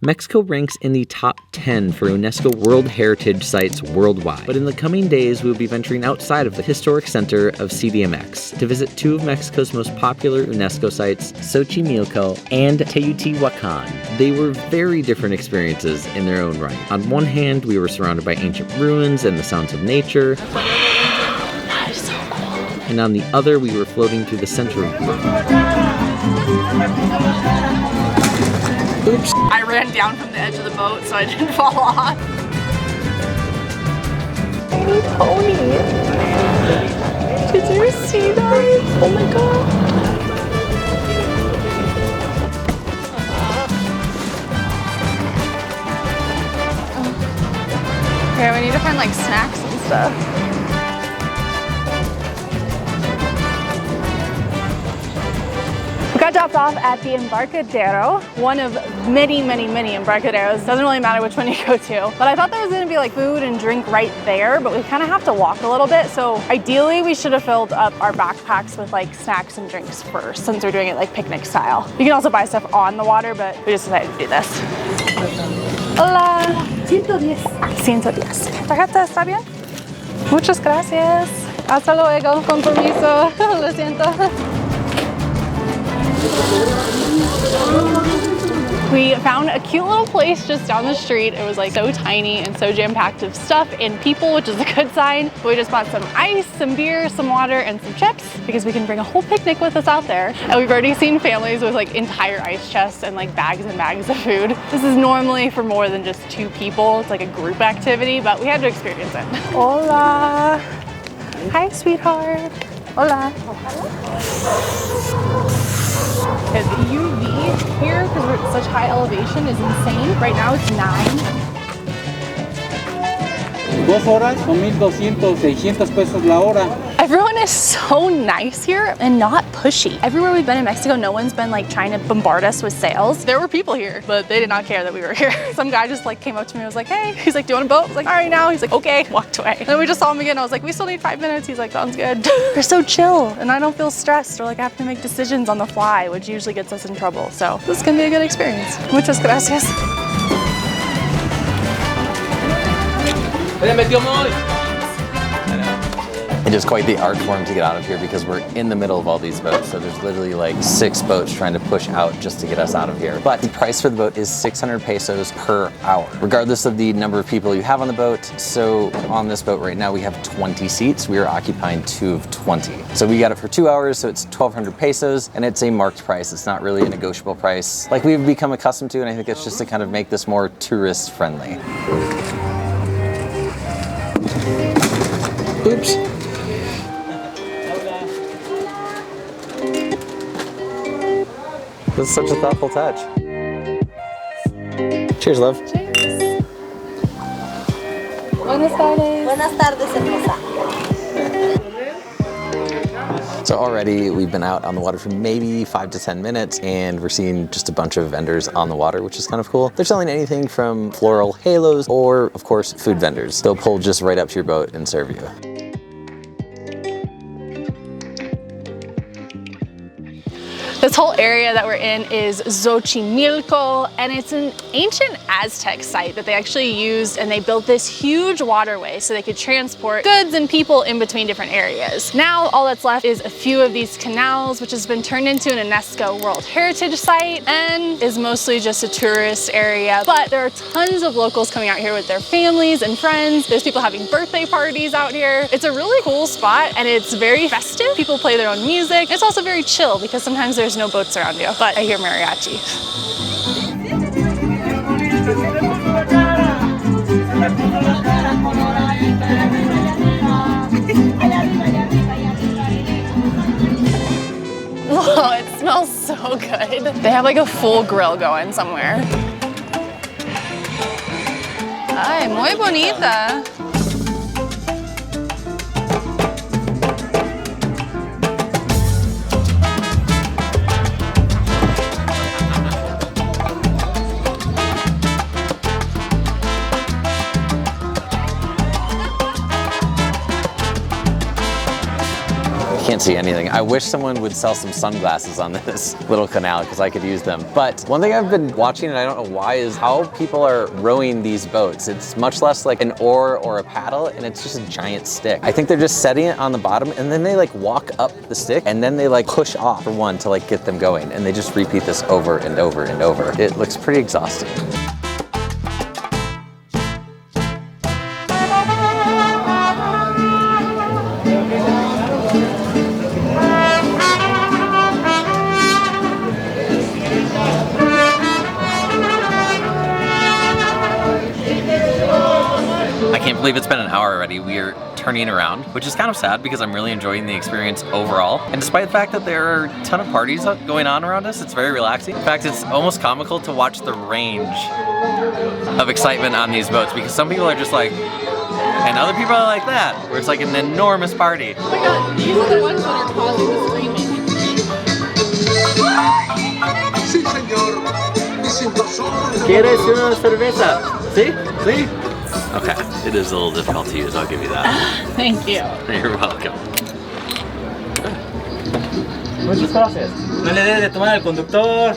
Mexico ranks in the top 10 for UNESCO World Heritage Sites worldwide, but in the coming days we will be venturing outside of the historic center of CDMX to visit two of Mexico's most popular UNESCO sites, Xochimilco and Teotihuacan. They were very different experiences in their own right. On one hand, we were surrounded by ancient ruins and the sounds of nature. That is so cool. And on the other, we were floating through the center of the Oops. I ran down from the edge of the boat so I didn't fall off. Tiny pony. Did you see that? Oh my god. Okay, we need to find like snacks and stuff. We got dropped off at the Embarcadero, one of many Embarcaderos. Doesn't really matter which one you go to. But I thought there was gonna be like food and drink right there, but we kind of have to walk a little bit. So ideally we should have filled up our backpacks with like snacks and drinks first, since we're doing it like picnic style. You can also buy stuff on the water, but we just decided to do this. Hola. 110. 110. ¿Tarjeta está bien? Muchas gracias. Hasta luego. Con permiso. Lo siento. We found a cute little place just down the street. It was like so tiny and so jam-packed of stuff and people, which is a good sign. We just bought some ice, some beer, some water, and some chips because we can bring a whole picnic with us out there. And we've already seen families with like entire ice chests and like bags and bags of food. This is normally for more than just 2 people. It's like a group activity, but we had to experience it. Hola. Hi, sweetheart. Hola. Okay, the UV here, because we're at such high elevation, is insane. Right now it's 9. 2 horas con 1,200, 600 pesos la hora. Everyone is so nice here and not pushy. Everywhere we've been in Mexico, no one's been like trying to bombard us with sales. There were people here, but they did not care that we were here. Some guy just like came up to me and was like, hey, he's like, do you want a boat? I was like, all right now. He's like, okay, walked away. And then we just saw him again. I was like, we still need 5 minutes. He's like, sounds good. They're so chill and I don't feel stressed or like I have to make decisions on the fly, which usually gets us in trouble. So this is gonna be a good experience. Muchas gracias. It is quite the art form to get out of here because we're in the middle of all these boats. So there's literally like 6 boats trying to push out just to get us out of here. But the price for the boat is 600 pesos per hour, regardless of the number of people you have on the boat. So on this boat right now, we have 20 seats. We are occupying 2 of 20. So we got it for 2 hours. So it's 1,200 pesos and it's a marked price. It's not really a negotiable price like we've become accustomed to. And I think it's just to kind of make this more tourist friendly. Oops. This is such a thoughtful touch. Cheers, love. Cheers. Buenas tardes. Buenas tardes, hermosa. So already we've been out on the water for maybe 5 to 10 minutes and we're seeing just a bunch of vendors on the water, which is kind of cool. They're selling anything from floral halos or, of course, food vendors. They'll pull just right up to your boat and serve you. This whole area that we're in is Xochimilco, and it's an ancient Aztec site that they actually used, and they built this huge waterway so they could transport goods and people in between different areas. Now all that's left is a few of these canals, which has been turned into an UNESCO World Heritage Site and is mostly just a tourist area. But there are tons of locals coming out here with their families and friends. There's people having birthday parties out here. It's a really cool spot and it's very festive. People play their own music. It's also very chill because sometimes there's no boats around you, but I hear mariachi. Whoa, it smells so good. They have like a full grill going somewhere. Ay, muy bonita. Can't can't see anything. I wish someone would sell some sunglasses on this little canal because I could use them. But one thing I've been watching, and I don't know why, is how people are rowing these boats. It's much less like an oar or a paddle, and it's just a giant stick. I think they're just setting it on the bottom, and then they like walk up the stick, and then they like push off for one to like get them going, and they just repeat this over and over and over. It looks pretty exhausting. I can't believe it's been an hour already. We are turning around, which is kind of sad because I'm really enjoying the experience overall. And despite the fact that there are a ton of parties going on around us, it's very relaxing. In fact, it's almost comical to watch the range of excitement on these boats because some people are just like, and other people are like that, where it's like an enormous party. Oh my god, these are the ones that are causing the screaming. ¿Quieres una cerveza? ¿Sí? ¿Sí? Okay, it is a little difficult to use, I'll give you that. Thank you. You're welcome. Muchas gracias. No le debes de tomar al conductor.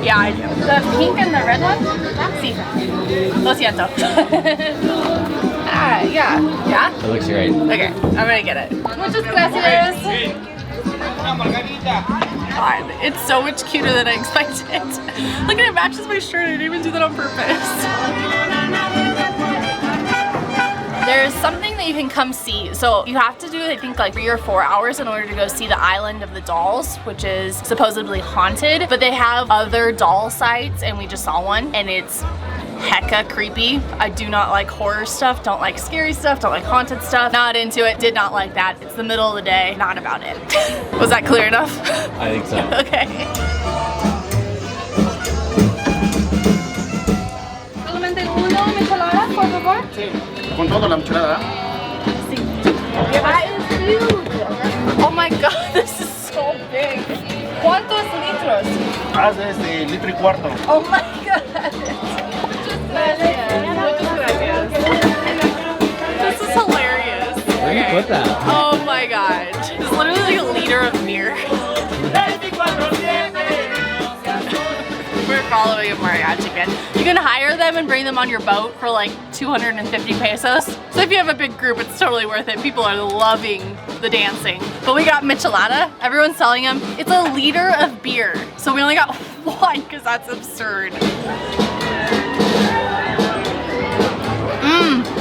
Yeah, I do. The pink and the red one? Sí. Lo siento. Ah, yeah. Yeah? It looks great. Okay, I'm gonna get it. Muchas gracias. God, it's so much cuter than I expected. Look at it, matches my shirt. I didn't even do that on purpose. There's something that you can come see. So you have to do, I think, like 3 or 4 hours in order to go see the Island of the Dolls, which is supposedly haunted. But they have other doll sites, and we just saw one, and it's hecka creepy. I do not like horror stuff, don't like scary stuff, don't like haunted stuff. Not into it, did not like that. It's the middle of the day, not about it. Was that clear enough? I think so. Okay. Solamente uno michelada, por favor. Sí, con todo la michelada. Sí. That is huge. Oh my god, this is so big. ¿Cuántos litros? Haz de litro y cuarto. Oh my god. This is hilarious. Where do you put that? Oh my god. It's literally like a liter of beer. We're following a mariachi band. You can hire them and bring them on your boat for like 250 pesos. So if you have a big group, it's totally worth it. People are loving the dancing. But we got michelada. Everyone's selling them. It's a liter of beer. So we only got one because that's absurd.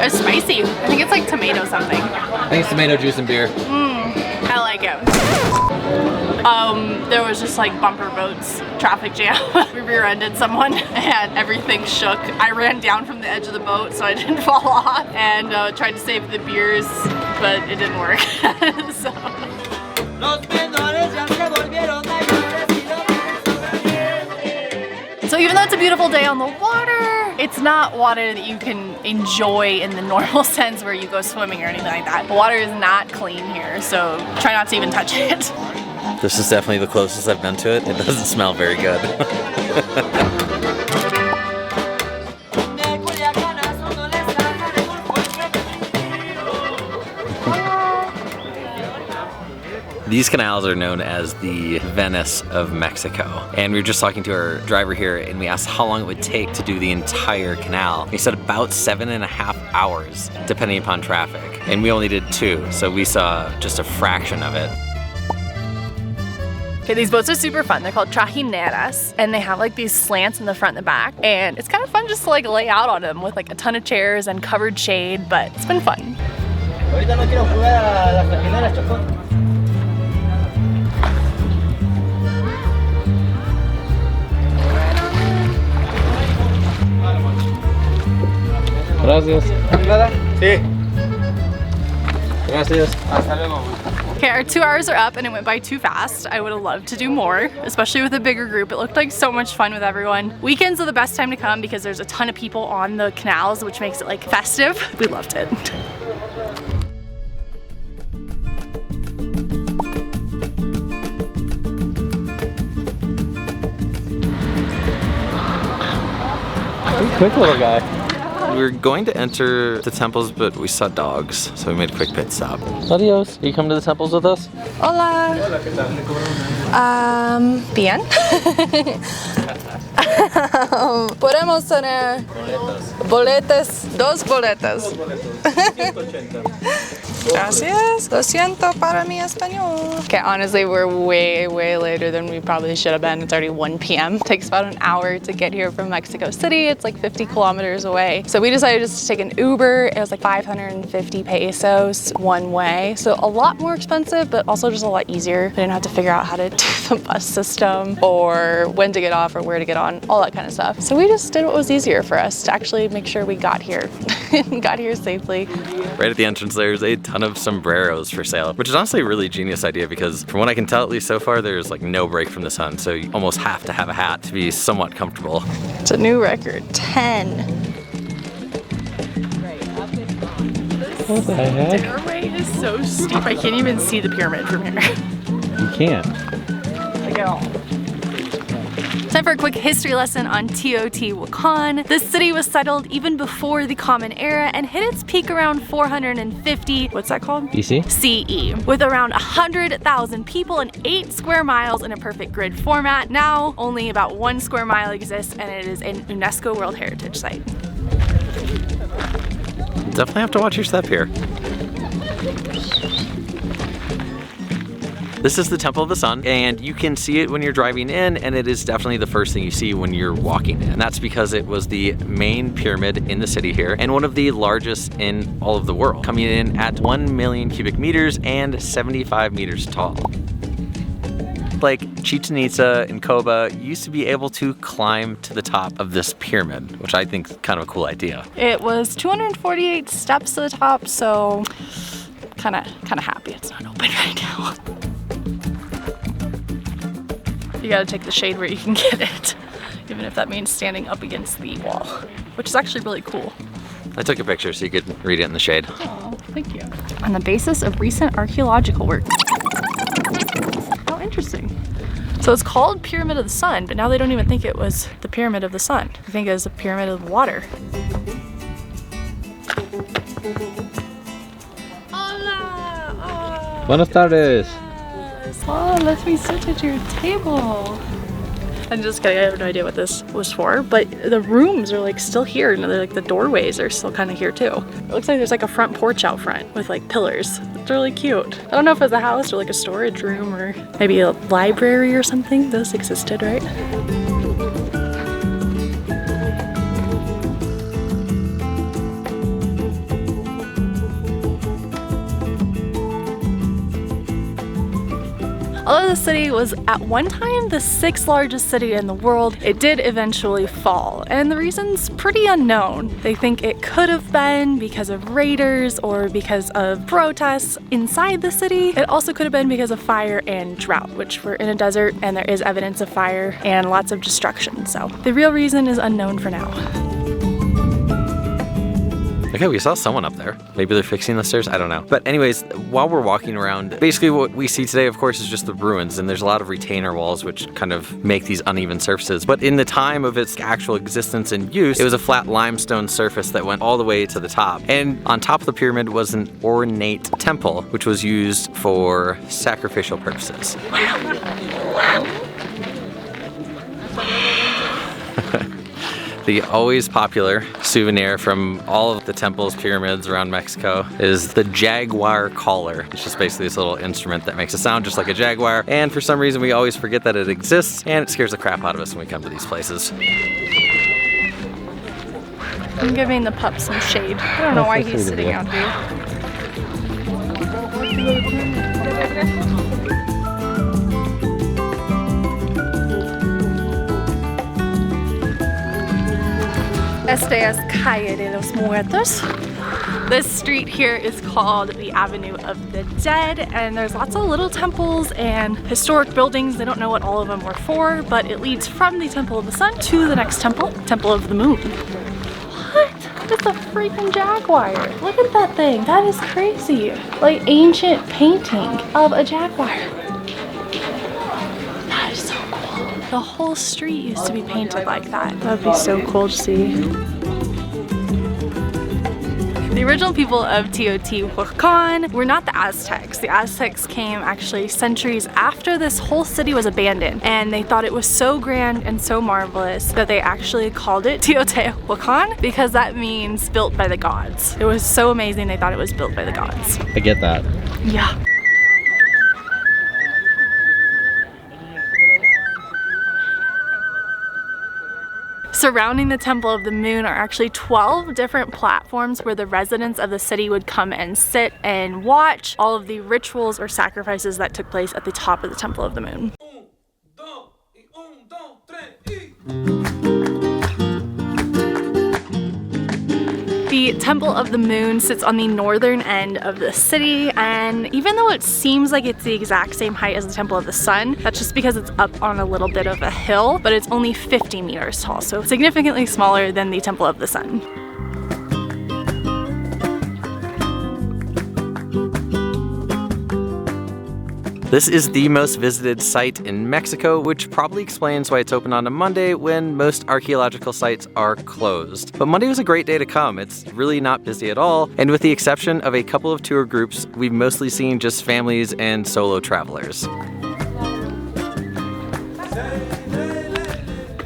It's spicy. I think it's like tomato something. I think it's tomato juice and beer. I like it. There was just like bumper boats, traffic jam. We rear-ended someone and everything shook. I ran down from the edge of the boat so I didn't fall off and tried to save the beers, but it didn't work. So. So even though it's a beautiful day on the water, it's not water that you can enjoy in the normal sense where you go swimming or anything like that. The water is not clean here, so try not to even touch it. This is definitely the closest I've been to it. It doesn't smell very good. These canals are known as the Venice of Mexico. And we were just talking to our driver here and we asked how long it would take to do the entire canal. He said about 7.5 hours, depending upon traffic. And we only did 2, so we saw just a fraction of it. Okay, these boats are super fun. They're called trajineras, and they have like these slants in the front and the back. And it's kind of fun just to like lay out on them with like a ton of chairs and covered shade, but it's been fun. Ahorita no quiero jugar a las trajineras, Chocón. Gracias. ¿Nada? Sí. Gracias. Hasta luego. Okay, our 2 hours are up and it went by too fast. I would have loved to do more, especially with a bigger group. It looked like so much fun with everyone. Weekends are the best time to come because there's a ton of people on the canals, which makes it like festive. We loved it. Quick little guy. we were going to enter the temples, but we saw dogs, so we made a quick pit stop. Adios. You come to the temples with us? Hola. Bien. Podemos tener boletas, dos boletas. Gracias. Lo siento para mi español. Okay, honestly, we're way later than we probably should have been. It's already 1 p.m. It takes about an hour to get here from Mexico City. It's like 50 kilometers away. So we decided just to take an Uber. It was like 550 pesos one way. So a lot more expensive, but also just a lot easier. We didn't have to figure out how to do the bus system or when to get off or where to get on, all that kind of stuff. So we just did what was easier for us to actually make sure we got here and got here safely. Right at the entrance there's a ton of sombreros for sale, which is honestly a really genius idea because from what I can tell, at least so far, there's like no break from the sun. So you almost have to have a hat to be somewhat comfortable. It's a new record, 10. What the heck? Stairway is so steep. I can't even see the pyramid from here. You can't. Like at all. Time for a quick history lesson on Teotihuacan. This city was settled even before the Common Era and hit its peak around 450, what's that called? BC? CE, with around 100,000 people and 8 square miles in a perfect grid format. Now, only about 1 square mile exists and it is an UNESCO World Heritage Site. Definitely have to watch your step here. This is the Temple of the Sun, and you can see it when you're driving in, and it is definitely the first thing you see when you're walking in. And that's because it was the main pyramid in the city here, and one of the largest in all of the world, coming in at 1 million cubic meters and 75 meters tall. Like Chichen Itza and Koba used to be able to climb to the top of this pyramid, which I think is kind of a cool idea. It was 248 steps to the top, so kind of happy it's not open right now. You gotta take the shade where you can get it, even if that means standing up against the wall, which is actually really cool. I took a picture so you could read it in the shade. Oh, thank you. On the basis of recent archaeological work. How interesting. So it's called Pyramid of the Sun, but now they don't even think it was the Pyramid of the Sun. They think it was the Pyramid of the Water. Hola! Buenas tardes. Oh, let me sit at your table. I'm just kidding, I have no idea what this was for, but the rooms are like still here, and they're like the doorways are still kind of here too. It looks like there's like a front porch out front with like pillars. It's really cute. I don't know if it's a house or like a storage room or maybe a library or something. Those existed, right? Although the city was at one time the 6th largest city in the world, it did eventually fall, and the reason's pretty unknown. They think it could have been because of raiders or because of protests inside the city. It also could have been because of fire and drought, which we're in a desert and there is evidence of fire and lots of destruction. So the real reason is unknown for now. Okay, we saw someone up there. Maybe they're fixing the stairs, I don't know. But anyways, while we're walking around, basically what we see today, of course, is just the ruins, and there's a lot of retainer walls which kind of make these uneven surfaces. But in the time of its actual existence and use, it was a flat limestone surface that went all the way to the top. And on top of the pyramid was an ornate temple, which was used for sacrificial purposes. The always popular souvenir from all of the temples, pyramids around Mexico is the jaguar collar. It's just basically this little instrument that makes a sound just like a jaguar, and for some reason we always forget that it exists, and it scares the crap out of us when we come to these places. I'm giving the pup some shade. I don't know why he's sitting out here. Esta es Calle de los Muertos. This street here is called the Avenue of the Dead, and there's lots of little temples and historic buildings. They don't know what all of them were for, but it leads from the Temple of the Sun to the next temple, Temple of the Moon. What? It's a freaking jaguar. Look at that thing. That is crazy. Like ancient painting of a jaguar. That is so cool. The whole street used to be painted like that. That would be so cool to see. The original people of Teotihuacan were not the Aztecs. The Aztecs came actually centuries after this whole city was abandoned, and they thought it was so grand and so marvelous that they actually called it Teotihuacan because that means built by the gods. It was so amazing they thought it was built by the gods. I get that. Yeah. Surrounding the Temple of the Moon are actually 12 different platforms where the residents of the city would come and sit and watch all of the rituals or sacrifices that took place at the top of the Temple of the Moon. The Temple of the Moon sits on the northern end of the city, and even though it seems like it's the exact same height as the Temple of the Sun, that's just because it's up on a little bit of a hill, but it's only 50 meters tall, so significantly smaller than the Temple of the Sun. This is the most visited site in Mexico, which probably explains why it's open on a Monday when most archaeological sites are closed. But Monday was a great day to come. It's really not busy at all, and with the exception of a couple of tour groups, we've mostly seen just families and solo travelers.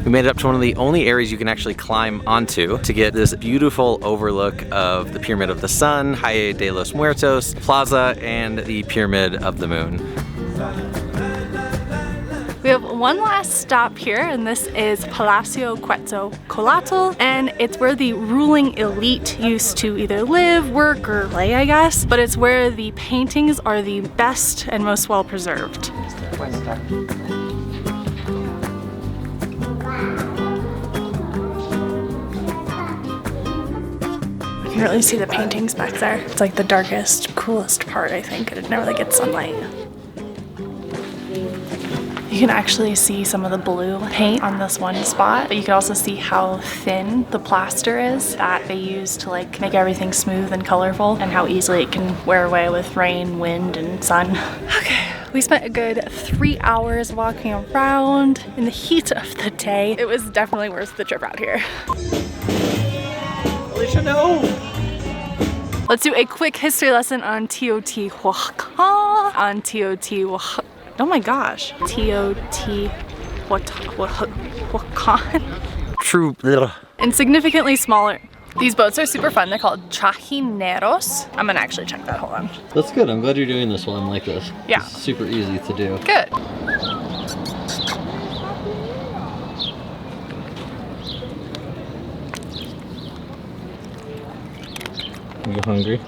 We made it up to one of the only areas you can actually climb onto to get this beautiful overlook of the Pyramid of the Sun, Calle de los Muertos, Plaza, and the Pyramid of the Moon. We have one last stop here, and this is Palacio Quetzalcoatl, and it's where the ruling elite used to either live, work, or lay, I guess, but it's where the paintings are the best and most well preserved. You can really see the paintings back there. It's like the darkest, coolest part, I think. It never really gets sunlight. You can actually see some of the blue paint on this one spot, but you can also see how thin the plaster is that they use to like make everything smooth and colorful, and how easily it can wear away with rain, wind, and sun. Okay, we spent a good 3 hours walking around in the heat of the day. It was definitely worth the trip out here. Alicia, no! Let's do a quick history lesson on Teotihuacan. Oh my gosh. Teotihuacan. True. And significantly smaller. These boats are super fun. They're called trajineros. I'm gonna actually check that. Hold on. That's good. I'm glad you're doing this one like this. Yeah. It's super easy to do. Good. Are you hungry?